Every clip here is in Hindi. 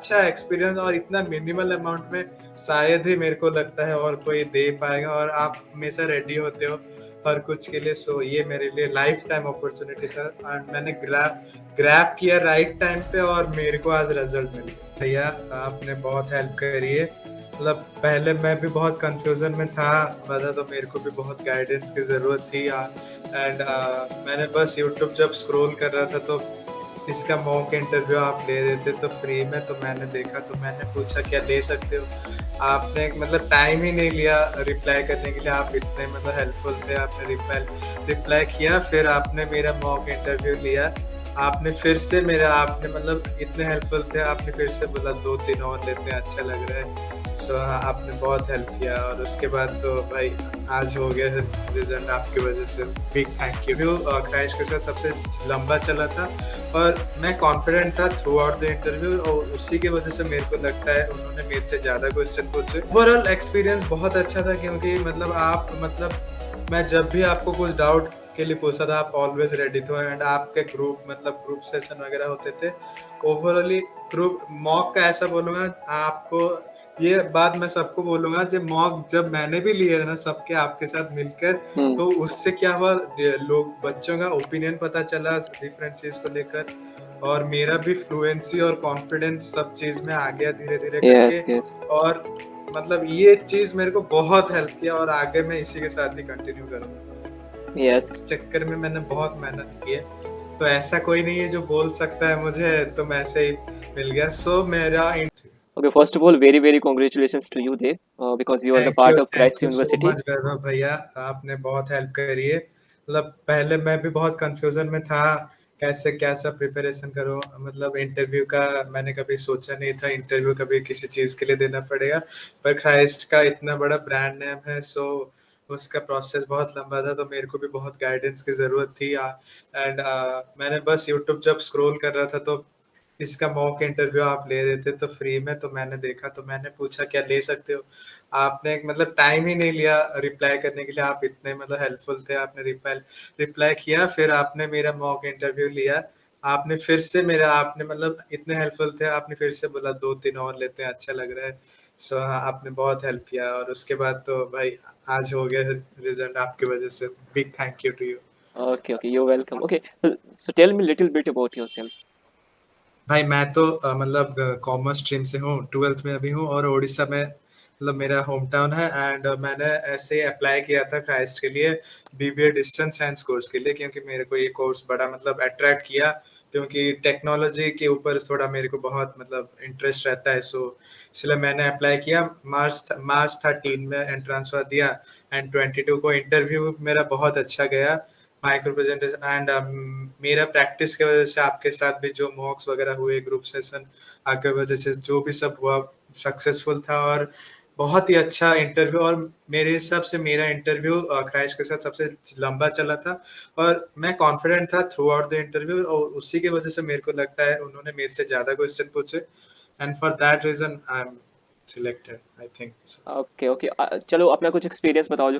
अच्छा एक्सपीरियंस और इतना मिनिमल अमाउंट में शायद ही मेरे को लगता है और कोई दे पाएगा, और आप हमेशा रेडी होते हो हर कुछ के लिए। सो ये मेरे लिए लाइफ टाइम अपॉर्चुनिटी था, एंड मैंने ग्रैब ग्रैब किया राइट टाइम पे, और मेरे को आज रिजल्ट मिल गया। भैया आपने बहुत हेल्प करी है। मतलब पहले मैं भी बहुत कंफ्यूजन में था, मतलब तो मेरे को भी बहुत गाइडेंस की जरूरत थी। एंड मैंने बस यूट्यूब जब स्क्रॉल कर रहा था तो इसका मॉक इंटरव्यू आप ले रहे थे तो फ्री में, तो मैंने देखा, तो मैंने पूछा क्या ले सकते हो। आपने मतलब टाइम ही नहीं लिया रिप्लाई करने के लिए, आप इतने मतलब हेल्पफुल थे। आपने रिप्लाई किया, फिर आपने मेरा मॉक इंटरव्यू लिया। आपने फिर से मेरा आपने मतलब इतने हेल्पफुल थे, आपने फिर से बोला 2-3 और लेते हैं, अच्छा लग रहा है। सो आपने बहुत हेल्प किया, और उसके बाद तो भाई आज हो गया रिजल्ट आपकी वजह से। Big thank you. क्रैश के साथ सबसे लंबा चला था, और मैं कॉन्फिडेंट था थ्रू आउट द इंटरव्यू, और उसी की वजह से मेरे को लगता है उन्होंने मेरे से ज़्यादा क्वेश्चन पूछे। ओवरऑल एक्सपीरियंस बहुत अच्छा था, क्योंकि मतलब आप मतलब मैं जब भी आपको कुछ डाउट के लिए पूछा था, आप ऑलवेज रेडी थे, एंड आपके ग्रुप सेशन वगैरह होते थे। ओवरऑली ग्रुप मॉक का ऐसा बोलूँगा आपको, ये बात मैं सबको बोलूँगा, जब मॉक जब मैंने भी लिए ना सबके आपके साथ मिलकर, हम्म। तो उससे क्या हुआ, लोग बच्चों का ओपिनियन पता चला डिफरेंट चीज को लेकर, और मेरा भी फ्लुएंसी और कॉन्फिडेंस सब चीज में आ गया धीरे धीरे करके। Yes yes. और मतलब ये चीज मेरे को बहुत हेल्प किया, और आगे मैं इसी के साथ ही कंटिन्यू करूंगा। यस। इस चक्कर में मैंने बहुत मेहनत की है, तो ऐसा कोई नहीं है जो बोल सकता है मुझे, तो मैं ऐसे ही मिल गया। सो मेरा Okay, first of all, very, very congratulations to you, Dev, because you are the part of thank Christ you so University. Much Vaibhav भैया, आपने बहुत हेल्प करी है। मतलब पहले मैं भी बहुत कंफ्यूजन में था, कैसे क्या सब प्रिपरेशन करूं। मतलब इंटरव्यू का मैंने कभी सोचा नहीं था, इंटरव्यू कभी किसी चीज के लिए देना पड़ेगा, पर क्राइस्ट का इतना बड़ा ब्रांड नेम है, सो उसका प्रोसेस बहुत लंबा था, तो मेरे को भी बहुत गाइडेंस की जरूरत थी। एंड मैंने बस यूट्यूब जब स्क्रॉल कर रहा था तो इसका मॉक इंटरव्यू आप ले रहे थे तो फ्री में, तो मैंने देखा, तो मैंने पूछा क्या ले सकते हो। आपने मतलब टाइम ही नहीं लिया रिप्लाई करने के लिए, आप इतने मतलब हेल्पफुल थे। आपने रिप्लाई किया, फिर आपने मेरा मॉक इंटरव्यू लिया। आपने फिर से मेरा आपने मतलब इतने हेल्पफुल थे, आपने फिर से बोला 2-3 और लेते हैं, अच्छा लग रहा है। सो हाँ, आपने बहुत हेल्प किया, और उसके बाद तो भाई आज हो गया रिजल्ट आपकी वजह से। Big thank you to you. Okay, okay, you're welcome. Okay, so tell me a little bit about yourself. भाई मैं तो मतलब कॉमर्स स्ट्रीम से हूँ, 12th में अभी हूँ, और उड़ीसा में मतलब मेरा होम टाउन है। एंड मैंने ऐसे अप्लाई किया था क्राइस्ट के लिए, बीबीए डिस्टेंस साइंस कोर्स के लिए, क्योंकि मेरे को ये कोर्स बड़ा मतलब अट्रैक्ट किया, क्योंकि टेक्नोलॉजी के ऊपर थोड़ा मेरे को बहुत मतलब इंटरेस्ट रहता है। सो इसलिए मैंने अप्लाई किया। मार्च 13 में एंट्रेंस दिया, एंड 22 को इंटरव्यू मेरा बहुत अच्छा गया, माइक्रो प्रेजेंटेशन। एंड मेरा प्रैक्टिस की वजह से आपके साथ भी जो मॉक्स वगैरह हुए, ग्रुप सेशन आपके वजह से जो भी सब हुआ सक्सेसफुल था, और बहुत ही अच्छा इंटरव्यू। और मेरे हिसाब से मेरा इंटरव्यू क्रैश के साथ सबसे लंबा चला था, और मैं कॉन्फिडेंट था थ्रू आउट द इंटरव्यू, और उसी की वजह से मेरे को लगता है उन्होंने मेरे से ज्यादा क्वेश्चन पूछे, and for that reason I am selected, I think. Okay, okay. चलो अपना कुछ एक्सपीरियंस बताओ, जो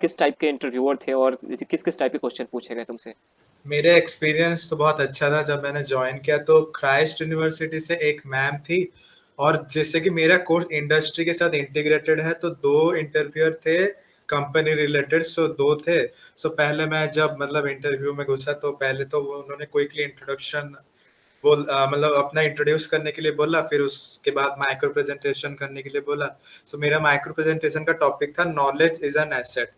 किस टाइप के इंटरव्यूअर थे और किस किस टाइप के क्वेश्चन पूछे गए तुमसे। मेरा एक्सपीरियंस तो बहुत अच्छा था। जब मैंने ज्वाइन किया तो क्राइस्ट यूनिवर्सिटी से एक मैम थी, और जैसे कि मेरा कोर्स इंडस्ट्री के साथ इंटीग्रेटेड है, तो 2 इंटरव्यूअर थे कंपनी रिलेटेड। सो 2 थे। सो पहले मैं जब मतलब इंटरव्यू में घुसा, तो पहले तो वो उन्होंने क्विकली इंट्रोडक्शन मतलब अपना इंट्रोड्यूस करने के लिए बोला, फिर उसके बाद माइक्रो प्रेजेंटेशन करने के लिए बोला। सो मेरा माइक्रो प्रेजेंटेशन का टॉपिक था नॉलेज इज एन एसेट।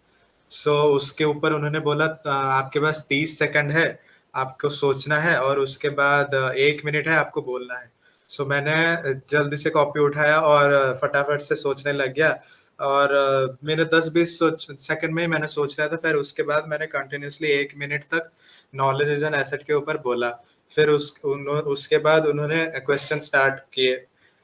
सो उसके ऊपर उन्होंने बोला आपके पास 30 सेकंड है, आपको सोचना है, और उसके बाद 1 मिनट है आपको बोलना है। सो मैंने जल्दी से कॉपी उठाया और फटाफट से सोचने लग गया, और मेरे 10-20 सेकंड में ही मैंने सोच रहा था। फिर उसके बाद मैंने कंटिन्यूसली 1 मिनट तक नॉलेज इज एन एसेट के ऊपर बोला। फिर उसके बाद उन्होंने क्वेश्चन स्टार्ट किए।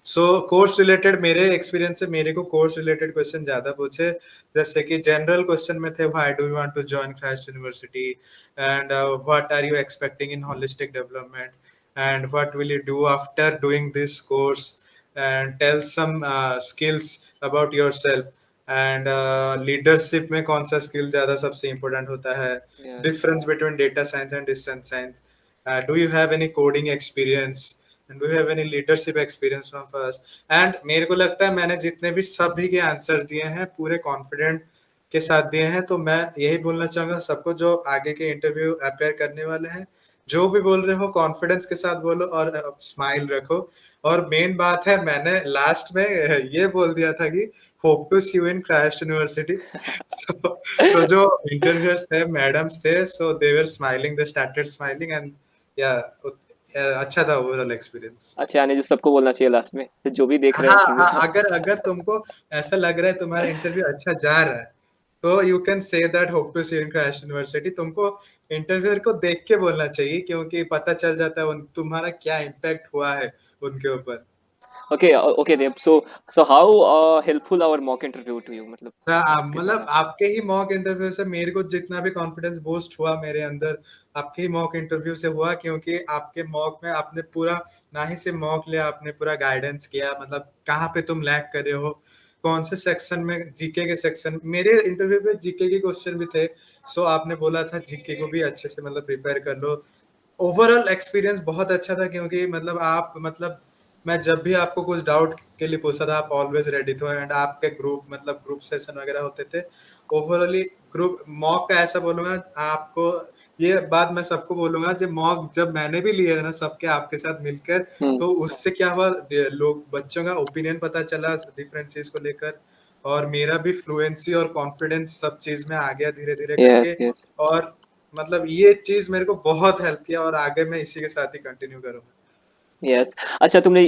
सो कोर्स रिलेटेड मेरे एक्सपीरियंस से मेरे को कोर्स रिलेटेड क्वेश्चन ज्यादा पूछे, जैसे कि जनरल क्वेश्चन में थे, why do you want to join Christ University, and what are you expecting in holistic development, and what will you do after doing this course, and tell some skills about yourself, and leadership में कौन सा स्किल ज्यादा सबसे इम्पोर्टेंट होता है, yes. Difference between data science and distance science, do you have any coding experience, and do you have any leadership experience from first. And मेरे को लगता है मैंने जितने भी सभी के आंसर दिए हैं पूरे कॉन्फिडेंट के साथ दिए हैं, तो मैं यही बोलना चाहूंगा सबको जो आगे के इंटरव्यू अपेयर करने वाले हैं, जो भी बोल रहे हो कॉन्फिडेंस के साथ बोलो और स्माइल रखो। और मेन बात है, मैंने लास्ट में ये बोल दिया था कि hope to see you in Christ University. So जो इंटरव्यूअर्स थे, मैडम्स थे, so they were smiling, they started smiling and yeah अच्छा था ओवरऑल एक्सपीरियंस। अच्छा, यानी जो सबको बोलना चाहिए लास्ट में, जो भी देख रहे हैं हाँ इंटरव्यू। हाँ, अगर अगर तुमको ऐसा लग रहा है तुम्हारा इंटरव्यू अच्छा जा रहा है, तो you can say that hope to see in Christ University. तुमको इंटरव्यूअर को देख के बोलना चाहिए, क्योंकि पता चल जाता है तुम्हारा क्या इम्पैक्ट हुआ है उनके ऊपर। Okay okay Dev, so how helpful our mock interview to you, मतलब इसके मतलब द्वारा। आपके ही मॉक इंटरव्यू से मेरे को जितना भी कॉन्फिडेंस बूस्ट हुआ मेरे अंदर, आपके ही मॉक इंटरव्यू से हुआ, क्योंकि आपके मॉक में आपने पूरा, ना ही से मॉक लिया, आपने पूरा गाइडेंस किया, मतलब कहाँ पे तुम लैग कर रहे हो, कौन से सेक्शन में, जीके के सेक्शन, मेरे इंटरव्यू पे जीके के क्वेश्चन भी थे। सो आपने बोला था जीके को भी अच्छे से मतलब प्रिपेयर कर लो। ओवरऑल एक्सपीरियंस बहुत अच्छा था, क्योंकि मतलब आप, मतलब मैं जब भी आपको कुछ डाउट के लिए पूछा था, आप ऑलवेज रेडी थे। एंड आपके ग्रुप, मतलब ग्रुप सेशन वगैरह होते थे। ओवरऑली ग्रुप मॉक का ऐसा बोलूंगा आपको, ये बात मैं सबको बोलूंगा, जब मॉक जब मैंने भी लिए ना सबके आपके साथ मिलकर, हम्म। तो उससे क्या हुआ, लोग बच्चों का ओपिनियन पता चला डिफरेंट चीज को लेकर, और मेरा भी फ्लुएंसी और कॉन्फिडेंस सब चीज में आ गया धीरे धीरे करके। Yes yes. और मतलब ये चीज मेरे को बहुत हेल्प किया, और आगे मैं इसी के साथ ही कंटिन्यू करूंगा। यस। अच्छा, तुमने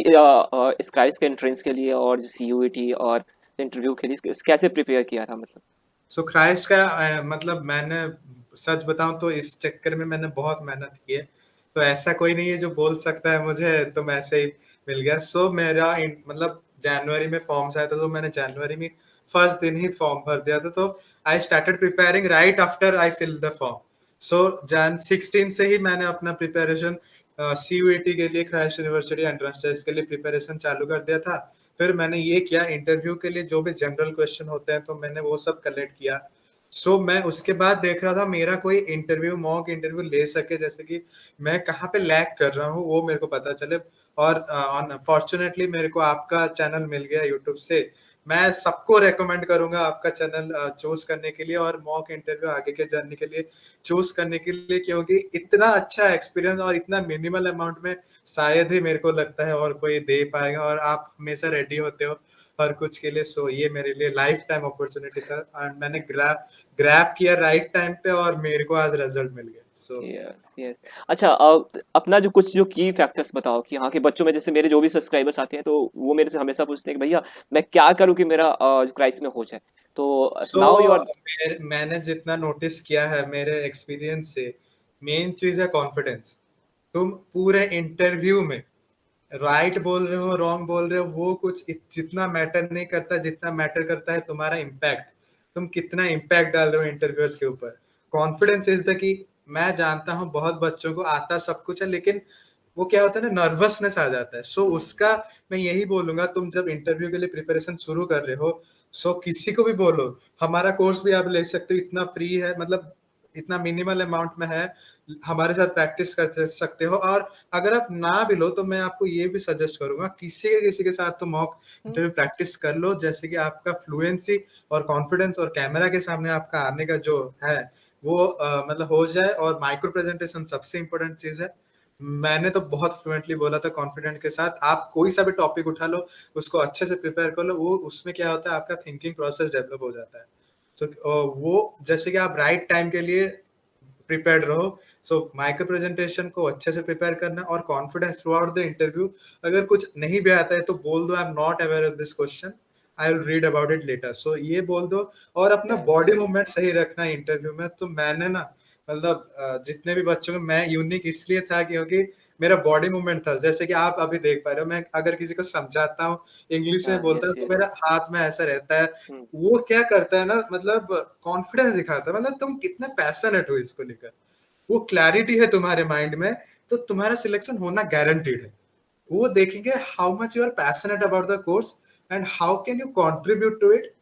इस क्राइस्ट के एंट्रेंस के लिए और जो सीयूईटी और इंटरव्यू के लिए कैसे प्रिपेयर किया था, मतलब। सो क्राइस्ट का मतलब मैंने सच बताऊं तो इस चक्कर में मैंने बहुत मेहनत की है। तो ऐसा कोई नहीं है जो बोल सकता है मुझे तुम ऐसे ही मिल गया। सो मेरा मतलब जनवरी में फॉर्म्स आया था, तो मैंने जनवरी में फर्स्ट दिन ही फॉर्म भर दिया था। तो I started preparing right after I fill the form. So Jan 16 से ही मैंने अपना प्रिपरेशन सीयूईटी के लिए, क्राइस्ट यूनिवर्सिटी एंट्रेंस टेस्ट के लिए प्रिपरेशन चालू कर दिया था। फिर मैंने ये किया, इंटरव्यू के लिए जो भी जनरल क्वेश्चन होते हैं तो मैंने वो सब कलेक्ट किया। सो मैं उसके बाद देख रहा था मेरा कोई इंटरव्यू, मॉक इंटरव्यू ले सके, जैसे कि मैं कहाँ पे लैग कर रहा हूँ वो मेरे को पता चले। और अनफॉर्चुनेटली मेरे को आपका चैनल मिल गया यूट्यूब से। मैं सबको रेकमेंड करूंगा आपका चैनल चूज करने के लिए, और मॉक इंटरव्यू आगे के जर्नी के लिए चूज करने के लिए, क्योंकि इतना अच्छा एक्सपीरियंस और इतना मिनिमल अमाउंट में शायद ही मेरे को लगता है और कोई दे पाएगा, और आप हमेशा रेडी होते हो हर कुछ के लिए। सो ये मेरे लिए लाइफ टाइम अपॉर्चुनिटी था, एंड मैंने ग्रैब ग्रैब किया राइट टाइम पे, और मेरे को आज रिजल्ट मिल गया। So yes yes. अच्छा, अपना जो कुछ जो की फैक्टर्स बताओ कि यहाँ के बच्चों में, जैसे मेरे जो भी सब्सक्राइबर्स आते हैं तो वो मेरे से हमेशा पूछते हैं कि भैया मैं क्या करूँ कि मेरा क्राइसिस में हो जाए। तो सो नाउ यू आर। मैंने जितना नोटिस किया है मेरे एक्सपीरियंस से, मेन चीज है कॉन्फिडेंस। तुम पूरे इंटरव्यू में राइट बोल रहे हो, रॉन्ग बोल रहे हो, वो कुछ जितना मैटर नहीं करता, जितना मैटर करता है तुम्हारा इम्पैक्ट। तुम कितना इम्पैक्ट डाल रहे हो इंटरव्यूअर्स के ऊपर। Confidence is the key. मैं जानता हूँ बहुत बच्चों को आता सब कुछ है, लेकिन वो क्या होता है ना, नर्वसनेस आ जाता है। सो उसका मैं यही बोलूंगा, तुम जब इंटरव्यू के लिए प्रिपरेशन शुरू कर रहे हो, सो किसी को भी बोलो हमारा कोर्स भी आप ले सकते हो, इतना फ्री है, मतलब इतना मिनिमल अमाउंट में है, हमारे साथ प्रैक्टिस कर सकते हो। और अगर आप ना भी लो तो मैं आपको ये भी सजेस्ट करूंगा, किसी के साथ तो मॉक इंटरव्यू प्रैक्टिस कर लो, जैसे कि आपका फ्लुएंसी और कॉन्फिडेंस और कैमरा के सामने आपका आने का जो है वो मतलब हो जाए। और माइक्रो प्रेजेंटेशन सबसे इंपॉर्टेंट चीज है। मैंने तो बहुत फ्लुएंटली बोला था कॉन्फिडेंट के साथ, आप कोई सा भी टॉपिक उठा लो, उसको अच्छे से प्रिपेयर कर लो, वो उसमें क्या होता है आपका थिंकिंग प्रोसेस डेवलप हो जाता है। तो वो जैसे कि आप राइट टाइम के लिए प्रिपेयर्ड रहो। सो माइक्रो प्रेजेंटेशन को अच्छे से प्रिपेयर करना और confidence throughout the interview. अगर कुछ नहीं भी आता है तो बोल दो I am not aware of this question, I will read about it later. So ये बोल दो। और अपना यस बॉडी यस। मूवमेंट सही रखना इंटरव्यू में। तो मैंने ना, मतलब जितने भी बच्चों में मैं यूनिक इसलिए था क्योंकि मेरा बॉडी मूवमेंट था, जैसे कि आप अभी देख पा रहे हो, मैं अगर किसी को समझाता हूँ, इंग्लिश में हाँ, बोलता यस हूँ, तो यस। मेरा हाथ में ऐसा रहता है। हम्म। वो क्या करता है ना, मतलब कॉन्फिडेंस दिखाता है, मतलब तुम कितने पैशनेट हो इसको लेकर, वो क्लैरिटी है तुम्हारे माइंड में, तो तुम्हारा सिलेक्शन होना गारंटीड है। वो देखेंगे how much you are passionate about the course, and how can you contribute to it,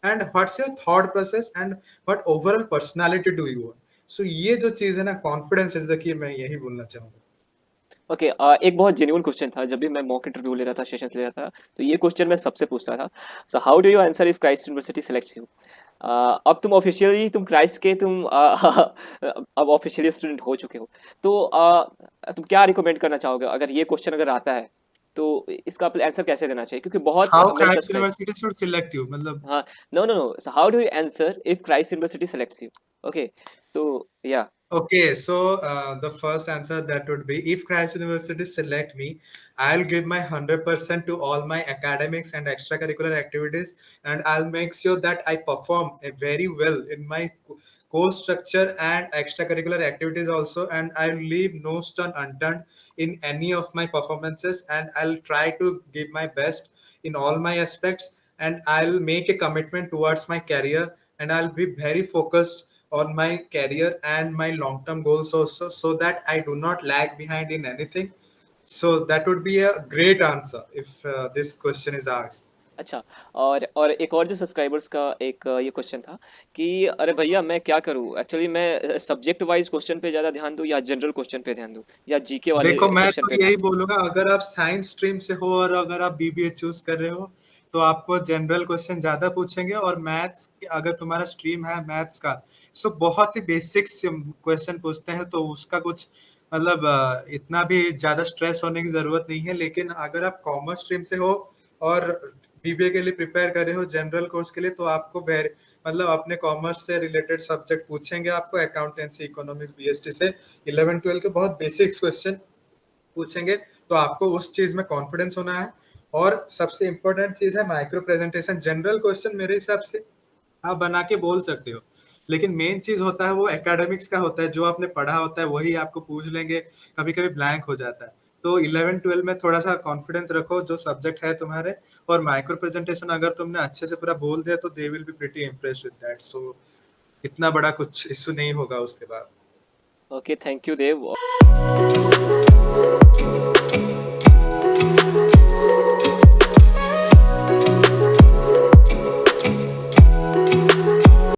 and what's your thought process, and what overall personality do you want. So ये जो चीज है ना, कॉन्फिडेंस इज द की, मैं यही बोलना चाहूंगा। ओके, एक बहुत जेन्युइन क्वेश्चन था जब भी मैं मॉक इंटरव्यू ले रहा था, सेशंस ले रहा था, तो ये क्वेश्चन मैं सबसे पूछता था। सो how do you answer if Christ University selects you? अब तुम ऑफिशियली तुम क्राइस्ट के तुम अब ऑफिशियली स्टूडेंट हो चुके हो, तो तुम क्या रिकमेंड करना चाहोगे अगर ये क्वेश्चन अगर आता है, तो इसका आंसर कैसे देना चाहिए? क्योंकि बहुत हाउ मेरे Christ subscribe university should select you, मतलब हाँ, no no no, so how do you answer if Christ University selects you? Okay, तो या okay, so the first answer that would be if Christ University select me, I'll give my 100% to all my academics and extracurricular activities, and I'll make sure that I perform very well in my course structure and extracurricular activities also, and I'll leave no stone unturned in any of my performances, and I'll try to give my best in all my aspects, and I'll make a commitment towards my career, and I'll be very focused on my career and my long term goals also, so that I do not lag behind in anything. So that would be a great answer if this question is asked. अच्छा, और एक और जो सब्सक्राइबर्स का एक ये क्वेश्चन था कि अरे भैया मैं क्या करूँ? एक्चुअली मैं सब्जेक्ट वाइज़ क्वेश्चन पे ज़्यादा ध्यान दूँ या जनरल क्वेश्चन पे ध्यान दूँ या जीके वाले देखो, मैं सेक्शन तो पे यही ध्यान दूँ? बोलूंगा, अगर आप साइंस स्ट्रीम से हो और अगर आप बीबीए चूज कर रहे हो, तो आपको जनरल क्वेश्चन ज्यादा पूछेंगे, और मैथ्स अगर तुम्हारा स्ट्रीम है मैथ्स का, सो बहुत ही बेसिक्स क्वेश्चन पूछते हैं, तो उसका कुछ मतलब इतना भी ज्यादा स्ट्रेस होने की जरूरत नहीं है। लेकिन अगर आप कॉमर्स स्ट्रीम से हो और बीबीए के लिए प्रिपेयर कर रहे हो जनरल कोर्स के लिए, तो आपको वेरी मतलब अपने कॉमर्स से रिलेटेड सब्जेक्ट पूछेंगे, आपको अकाउंटेंसी, इकोनॉमिक्स, बीएसटी से 11 12 के बहुत बेसिक्स क्वेश्चन पूछेंगे। तो आपको उस चीज में कॉन्फिडेंस होना है। और सबसे इंपॉर्टेंट चीज है माइक्रो प्रेजेंटेशन। जनरल क्वेश्चन मेरे हिसाब से आप बना के बोल सकते हो, लेकिन मेन चीज होता है वो एकेडमिक्स का होता है, जो आपने पढ़ा होता है वही आपको पूछ लेंगे, कभी कभी ब्लैंक हो जाता है। तो 11 12 में थोड़ा सा कॉन्फिडेंस रखो जो सब्जेक्ट है तुम्हारे, और माइक्रो प्रेजेंटेशन अगर तुमने अच्छे से पूरा बोल दिया तो they will be pretty impressed with that. So इतना बड़ा कुछ इश्यू नहीं होगा उसके बाद। Okay, thank you Dev.